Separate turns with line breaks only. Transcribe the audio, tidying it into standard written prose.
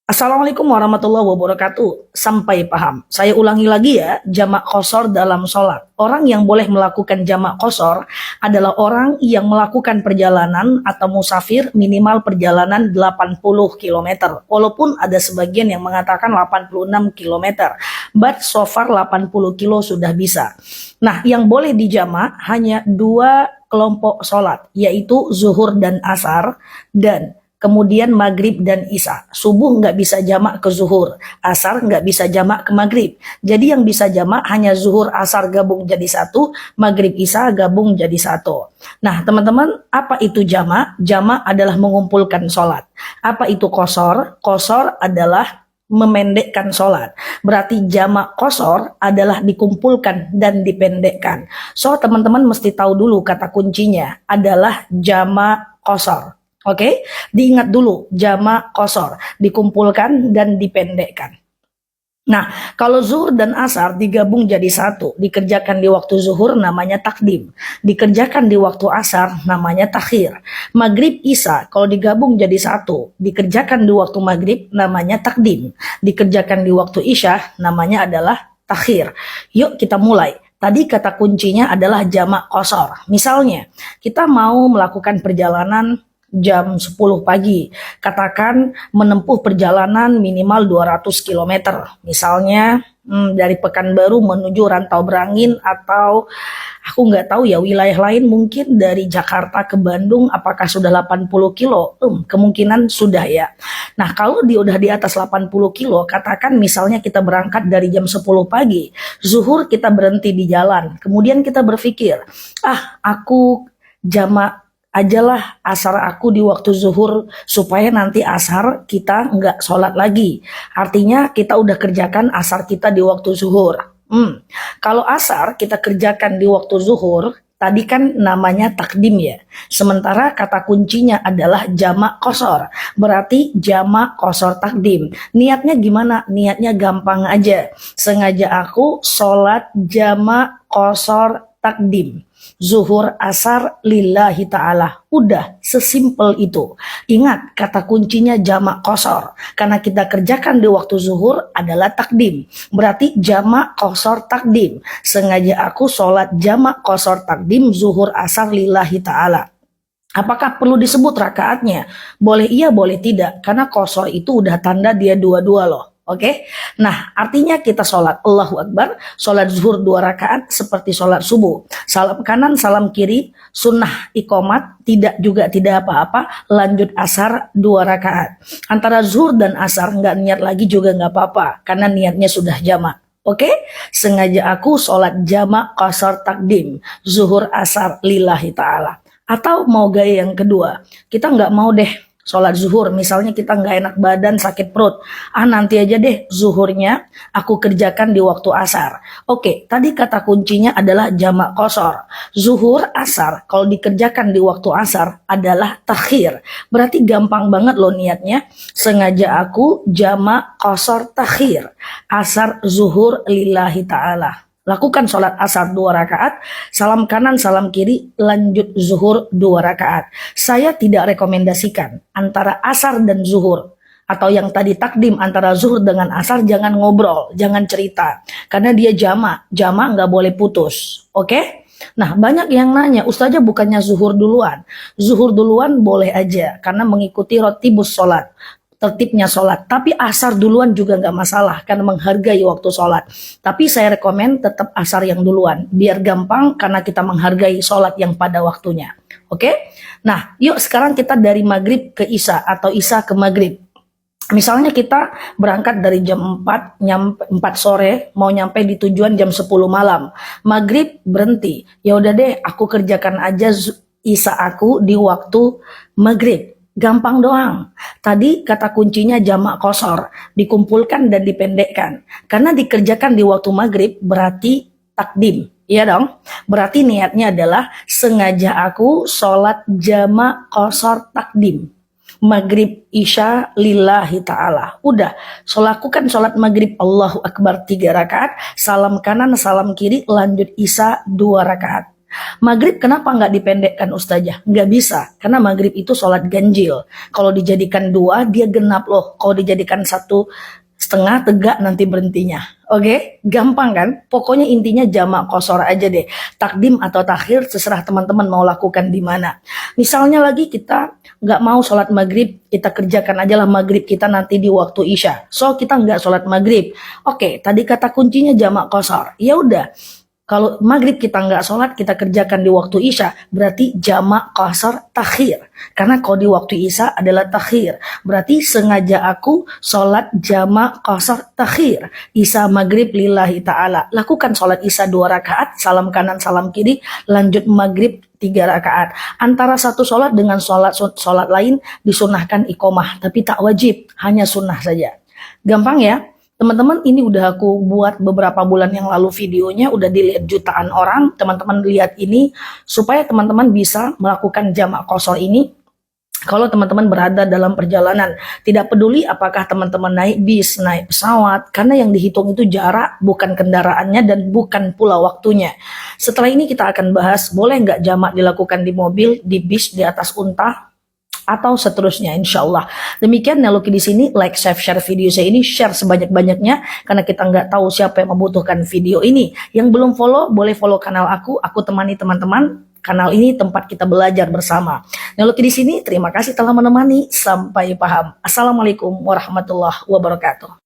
Assalamualaikum warahmatullahi wabarakatuh. Sampai paham. Saya ulangi lagi ya, jamak qashar dalam sholat. Orang yang boleh melakukan jamak qashar adalah orang yang melakukan perjalanan atau musafir minimal perjalanan 80 km. Walaupun ada sebagian yang mengatakan 86 km. But so far 80 kilo sudah bisa. Nah, yang boleh dijamak hanya dua kelompok sholat, yaitu zuhur dan asar, dan kemudian maghrib dan isya. Subuh nggak bisa jamak ke zuhur, asar nggak bisa jamak ke maghrib. Jadi yang bisa jamak hanya zuhur, asar gabung jadi satu, maghrib, isya gabung jadi satu. Nah teman-teman, apa itu jamak? Jamak adalah mengumpulkan sholat. Apa itu qashar? Qashar adalah memendekkan sholat. Berarti jamak qashar adalah dikumpulkan dan dipendekkan. So teman-teman mesti tahu dulu kata kuncinya adalah jamak qashar. Oke, diingat dulu jamak qashar, dikumpulkan dan dipendekkan. Nah, kalau zuhur dan asar digabung jadi satu, dikerjakan di waktu zuhur namanya takdim, dikerjakan di waktu asar namanya takhir. Maghrib isya kalau digabung jadi satu, dikerjakan di waktu maghrib namanya takdim, dikerjakan di waktu isya namanya adalah takhir. Yuk kita mulai. Tadi kata kuncinya adalah jamak qashar. Misalnya, kita mau melakukan perjalanan jam 10 pagi, katakan menempuh perjalanan minimal 200 km, misalnya dari Pekanbaru menuju Rantau Berangin, atau aku nggak tahu ya wilayah lain, mungkin dari Jakarta ke Bandung apakah sudah 80 kilo, kemungkinan sudah ya. Nah kalau udah di atas 80 kilo, katakan misalnya kita berangkat dari jam 10 pagi, zuhur kita berhenti di jalan, kemudian kita berpikir, aku jamak ajalah asar aku di waktu zuhur supaya nanti asar kita nggak sholat lagi. Artinya kita udah kerjakan asar kita di waktu zuhur. Kalau asar kita kerjakan di waktu zuhur, tadi kan namanya takdim ya. Sementara kata kuncinya adalah jamak qashar. Berarti jamak qashar takdim. Niatnya gimana? Niatnya gampang aja. Sengaja aku sholat jamak qashar takdim. Zuhur asar lillahi ta'ala. Udah sesimpel itu. Ingat kata kuncinya jamak qashar. Karena kita kerjakan di waktu zuhur adalah takdim. Berarti jamak qashar takdim. Sengaja aku sholat jamak qashar takdim zuhur asar lillahi ta'ala. Apakah perlu disebut rakaatnya? Boleh iya, boleh tidak. Karena qashar itu udah tanda dia dua-dua loh. Oke, nah artinya kita sholat Allahu Akbar, sholat zuhur 2 rakaat seperti sholat subuh. Salam kanan, salam kiri, sunnah iqomat, tidak apa-apa, lanjut asar 2 rakaat. Antara zuhur dan asar nggak niat lagi juga nggak apa-apa, karena niatnya sudah jamak. Oke, sengaja aku sholat jamak qashar takdim, zuhur asar lillahi ta'ala. Atau mau gaya yang kedua, kita nggak mau deh sholat zuhur, misalnya kita nggak enak badan, sakit perut, nanti aja deh zuhurnya aku kerjakan di waktu asar. Oke, tadi kata kuncinya adalah jamak qashar. Zuhur asar kalau dikerjakan di waktu asar adalah takhir. Berarti gampang banget loh niatnya. Sengaja aku jamak qashar takhir, asar zuhur lillahi ta'ala. Lakukan sholat asar 2 rakaat, salam kanan, salam kiri, lanjut zuhur 2 rakaat. Saya tidak rekomendasikan antara asar dan zuhur. Atau yang tadi takdim antara zuhur dengan asar, jangan ngobrol, jangan cerita. Karena dia jamak nggak boleh putus. Oke? Nah banyak yang nanya, Ustazah bukannya zuhur duluan? Zuhur duluan boleh aja, karena mengikuti rotibus sholat, tertibnya sholat. Tapi asar duluan juga nggak masalah karena menghargai waktu sholat. Tapi saya rekomen tetap asar yang duluan biar gampang karena kita menghargai sholat yang pada waktunya. Oke? Nah yuk sekarang kita dari maghrib ke isya atau isya ke maghrib. Misalnya kita berangkat dari jam 4, nyampe 4 sore, mau nyampe di tujuan jam 10 malam. Maghrib berhenti. Ya udah deh, aku kerjakan aja isya aku di waktu maghrib. Gampang doang. Tadi kata kuncinya jamak qashar, dikumpulkan dan dipendekkan. Karena dikerjakan di waktu maghrib berarti takdim. Iya dong? Berarti niatnya adalah sengaja aku sholat jamak qashar takdim. Maghrib isya lillahi ta'ala. Udah, lakukan sholat maghrib Allahu Akbar 3 rakaat, salam kanan, salam kiri, lanjut isya 2 rakaat. Maghrib kenapa nggak dipendekkan Ustazah? Nggak bisa, karena maghrib itu sholat ganjil. Kalau dijadikan dua, dia genap loh. Kalau dijadikan satu setengah, tegak nanti berhentinya. Oke, gampang kan? Pokoknya intinya jamak qashar aja deh. Takdim atau takhir, terserah teman-teman mau lakukan di mana. Misalnya lagi kita nggak mau sholat maghrib, kita kerjakan aja lah maghrib kita nanti di waktu isya. So kita nggak sholat maghrib. Oke, tadi kata kuncinya jamak qashar. Ya udah. Kalau maghrib kita nggak sholat, kita kerjakan di waktu isya, berarti jamak qashar takhir. Karena kalau di waktu isya adalah takhir. Berarti sengaja aku sholat jamak qashar takhir. Isya maghrib lillahi ta'ala. Lakukan sholat isya 2 rakaat, salam kanan salam kiri, lanjut maghrib 3 rakaat. Antara satu sholat dengan sholat lain disunahkan iqomah, tapi tak wajib, hanya sunnah saja. Gampang ya? Teman-teman, ini udah aku buat beberapa bulan yang lalu videonya, udah dilihat jutaan orang. Teman-teman lihat ini supaya teman-teman bisa melakukan jamak qashar ini kalau teman-teman berada dalam perjalanan. Tidak peduli apakah teman-teman naik bis, naik pesawat, karena yang dihitung itu jarak, bukan kendaraannya dan bukan pula waktunya. Setelah ini kita akan bahas boleh nggak jamak dilakukan di mobil, di bis, di atas unta, atau seterusnya, insya Allah. Demikian Neloki di sini, like, share video saya ini, share sebanyak-banyaknya, karena kita nggak tahu siapa yang membutuhkan video ini. Yang belum follow, boleh follow kanal aku temani teman-teman. Kanal ini tempat kita belajar bersama. Neloki di sini, terima kasih telah menemani, sampai paham. Assalamualaikum warahmatullahi wabarakatuh.